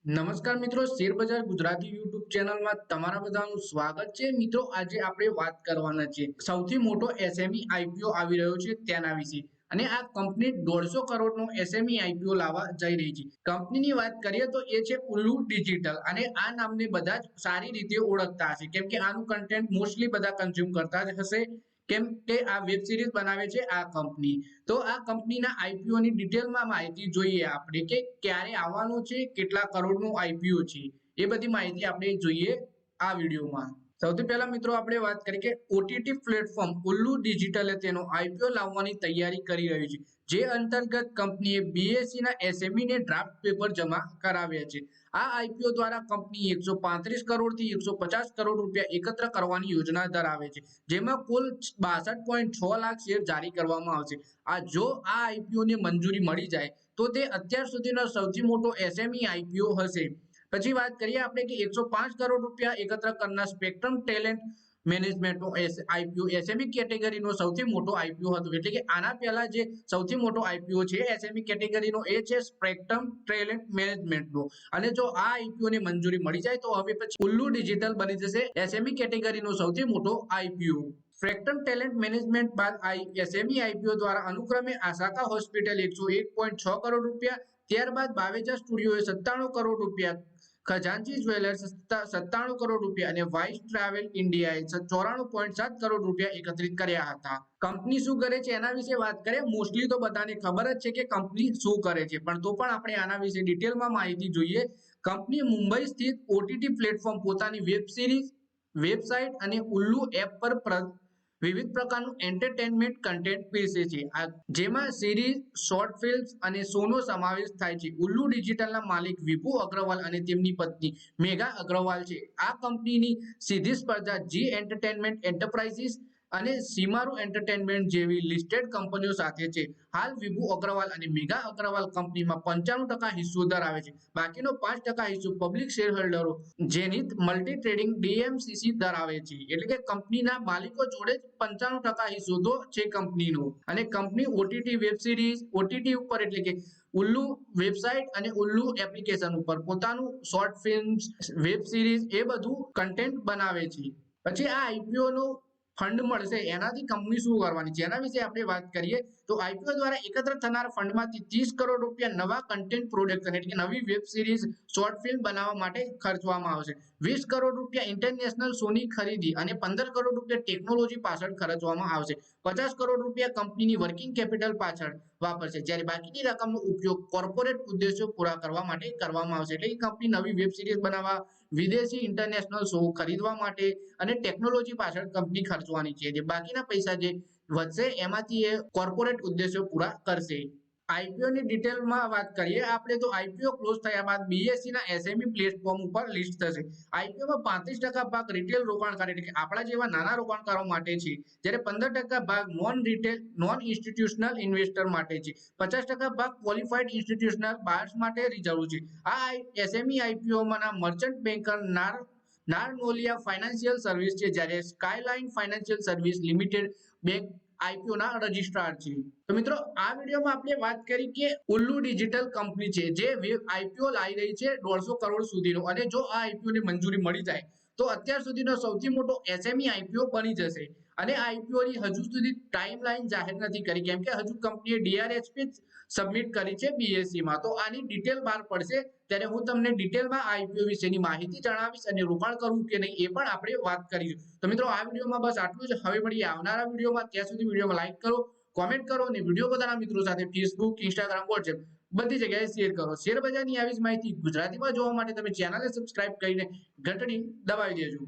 નમસ્કાર મિત્રો, શેર બજાર ગુજરાતી યુટ્યુબ ચેનલમાં તમારા બધાનું સ્વાગત છે। મિત્રો, આજે આપણે વાત કરવાના છે સૌથી મોટો એસએમઈ આઈપીઓ આવી રહ્યો છે તેના વિશે। અને આ કંપની 150 કરોડનો એસએમઈ આઈપીઓ લાવવા જઈ રહી છે। કંપનીની વાત કરીએ તો એ છે ઉલ્લુ ડિજિટલ, અને આ નામને બધા જ સારી રીતે ઓળખતા હશે કેમ કે આનું કન્ટેન્ટ મોસ્ટલી બધા કન્ઝ્યુમ કરતા જ હશે, કેમ કે આ વેબ સિરીઝ બનાવે છે આ કંપની। તો આ કંપનીના આઈપીઓ ની ડિટેલમાં માહિતી જોઈએ આપણે કે ક્યારે આવવાનું છે, કેટલા કરોડનું આઈપીઓ છે, એ બધી માહિતી આપણે જોઈએ આ વિડીયોમાં। સૌથી પહેલા મિત્રો આપણે વાત કરીએ કે ઓટીટી પ્લેટફોર્મ ઉલ્લુ ડિજિટલે તેનો આઈપીઓ લાવવાની તૈયારી કરી રહ્યું છે, જે અંતર્ગત કંપનીએ બીએસઈ ના એસએમઈ ને ડ્રાફ્ટ પેપર જમા કરાવ્યા છે। આ આઈપીઓ દ્વારા કંપની 135 કરોડથી 150 કરોડ રૂપિયા એકત્ર કરવાની યોજના ધરાવે છે, જેમાં કુલ 62.6 લાખ શેર જારી કરવામાં આવશે। આ જો આ આઈપીઓ ને મંજૂરી મળી જાય તો તે અત્યાર સુધીનો સૌથી મોટો એસએમઈ આઈપીઓ હશે। પછી વાત કરીએ આપણે કે 105 કરોડ રૂપિયા એકત્ર કરનાર સ્પેક્ટ્રમ ટેલેન્ટ મેનેજમેન્ટનો આઈપીઓ એસએમઈ કેટેગરીનો સૌથી મોટો આઈપીઓ હતો, એટલે કે આના પહેલા જે સૌથી મોટો આઈપીઓ છે એસએમઈ કેટેગરીનો એ છે સ્પેક્ટ્રમ ટેલેન્ટ મેનેજમેન્ટનો। અને જો આ આઈપીઓ ને મંજૂરી મળી જાય તો હવે પછી ઉલ્લુ ડિજિટલ બની જશે એસએમઈ કેટેગરીનો સૌથી મોટો આઈપીઓ। સ્પેક્ટ્રમ ટેલેન્ટ મેનેજમેન્ટ બાદ એસએમઈ આઈપીઓ દ્વારા અનુક્રમે આશાકા હોસ્પિટલ 101.6 કરોડ રૂપિયા, ત્યારબાદ બાવેજા સ્ટુડિયોએ 97 કરોડ રૂપિયા, ખજાનચી જ્વેલર્સ 97 કરોડ રૂપિયા અને વાઇસ ટ્રાવેલ ઇન્ડિયાએ 94.7 કરોડ રૂપિયા એકત્રિત કર્યા હતા। કંપની શું કરે છે એના વિશે વાત કરીએ। મોસ્ટલી તો બધાને ખબર જ છે કે કંપની શું કરે છે, પણ તો પણ આપણે આના વિશે ડિટેલમાં માહિતી જોઈએ। કંપની મુંબઈ સ્થિત ઓટીટી પ્લેટફોર્મ પોતાની વેબ સિરીઝ, વેબસાઇટ અને ઉલ્લુ એપ પર વિવિધ પ્રકારનું એન્ટરટેનમેન્ટ કન્ટેન્ટ પીરસે છે, જેમાં સિરીઝ, શોર્ટ ફિલ્મ્સ અને શોનો સમાવેશ થાય છે। ઉલ્લુ ડિજિટલના માલિક વિભુ અગ્રવાલ અને તેમની પત્ની મેઘા અગ્રવાલ છે। આ કંપનીની સીધી સ્પર્ધા જી એન્ટરટેનમેન્ટ એન્ટરપ્રાઇઝિસ અને સીમારૂ એન્ટરટેનમેન્ટ જેવી લિસ્ટેડ કંપનીઓ સાથે છે। હાલ વિભુ અગ્રવાલ અને મેઘા અગ્રવાલ કંપનીમાં 95% હિસ્સો ધરાવે છે, બાકીનો 5% હિસ્સો પબ્લિક શેર હોલ્ડરો જેનિથ મલ્ટી ટ્રેડિંગ ડીએમસીસી ધરાવે છે। એટલે કે કંપનીના માલિકો જોડે જ 95% હિસ્સો તો છે કંપનીનો। અને company OTT web series, OTT ઉપર એટલે કે ઉલ્લુ વેબસાઇટ અને ઉલ્લુ એપ્લિકેશન ઉપર પોતાનું શોર્ટ ફિલ્મ્સ, વેબ સિરીઝ એ બધું કન્ટેન્ટ બનાવે છે। પછી આ આઈપીઓ નું ફંડ મળશે એનાથી કંપની શું કરવાની છે એના વિશે આપણે વાત કરીએ તો આઈપીઓ દ્વારા એકત્ર થનાર ફંડમાંથી 30 કરોડ રૂપિયા નવા કન્ટેન્ટ પ્રોડક્શન એટલે કે નવી વેબ સિરીઝ, શોર્ટ ફિલ્મ બનાવવા માટે ખર્ચવામાં આવશે। 20 કરોડ રૂપિયા ઇન્ટરનેશનલ શોની ખરીદી અને 15 કરોડ રૂપિયા ટેકનોલોજી પાછળ ખર્ચવામાં આવશે। 50 કરોડ રૂપિયા કંપનીની વર્કિંગ કેપિટલ પાછળ વાપરશે, જ્યારે બાકીની રકમનો ઉપયોગ કોર્પોરેટ ઉદ્દેશો પૂરા કરવા માટે કરવામાં આવશે। એટલે કે કંપની નવી વેબ સિરીઝ બનાવવા, વિદેશી ઇન્ટરનેશનલ શો ખરીદવા માટે અને ટેકનોલોજી પાછળ કંપની ખર્ચવાની છે, જે બાકીના પૈસા જે વધશે એમાંથી એ કોર્પોરેટ ઉદ્દેશો પૂરા કરશે। આઈપીઓ ની ડિટેલમાં વાત કરીએ આપણે તો આઈપીઓ ક્લોઝ થયા બાદ બીએસઈ ના એસએમઈ પ્લેટફોર્મ ઉપર લિસ્ટ થશે। આઈપીઓમાં 35% ભાગ રિટેલ રોકાણકાર એટલે કે આપણા જેવા નાના રોકાણકારો માટે છે, જ્યારે 15% ભાગ નોન ઇન્સ્ટિટ્યુશનલ ઇન્વેસ્ટર માટે છે। 50% ભાગ ક્વોલિફાઈડ ઇન્સ્ટિટ્યુશનલ બાયર્સ માટે રિઝર્વ છે। આ એસએમઈ આઈપીઓમાં merchant banker Narnolia Financial Service છે, જ્યારે Skyline Financial Service Limited bank IPO ના રજિસ્ટ્રાર છે। તો મિત્રો, આ વિડીયોમાં આપણે વાત કરી કે ઉલ્લુ ડિજિટલ કંપની છે જે આઈપીઓ લાવી રહી છે 150 કરોડ સુધીનો, અને જો આ આઈપીઓ ની મંજૂરી મળી જાય તો અત્યાર સુધીનો સૌથી મોટો એસએમઈ આઈપીઓ બની જશે। અને આ આઈપીઓ ની હજુ સુધી ટાઈમલાઈન જાહેર નથી કરી, કેમ કે હજુ કંપનીએ ડીઆરએચપી સબમિટ કરી છે બીએસઈ માં। તો આની ડિટેલ બહાર પડશે ત્યારે હું તમને ડિટેલમાં આઈપીઓ વિશેની માહિતી જણાવીશ, અને રોકાણ કરવું કે નહીં એ પણ આપણે વાત કરીશું। તો મિત્રો, આ વિડીયોમાં બસ આટલું જ। હવે મળીએ આવનારા વિડીયોમાં, ત્યાં સુધી વિડીયોમાં લાઈક કરો, કોમેન્ટ કરો અને વિડીયો પોતાના મિત્રો સાથે ફેસબુક, ઇન્સ્ટાગ્રામ, વોટ્સએપ બધી જગ્યાએ શેર કરો। શેર બજારની આવી જ માહિતી ગુજરાતીમાં જોવા માટે તમે ચેનલને સબસ્ક્રાઇબ કરીને ઘંટડી દબાવી દેજો।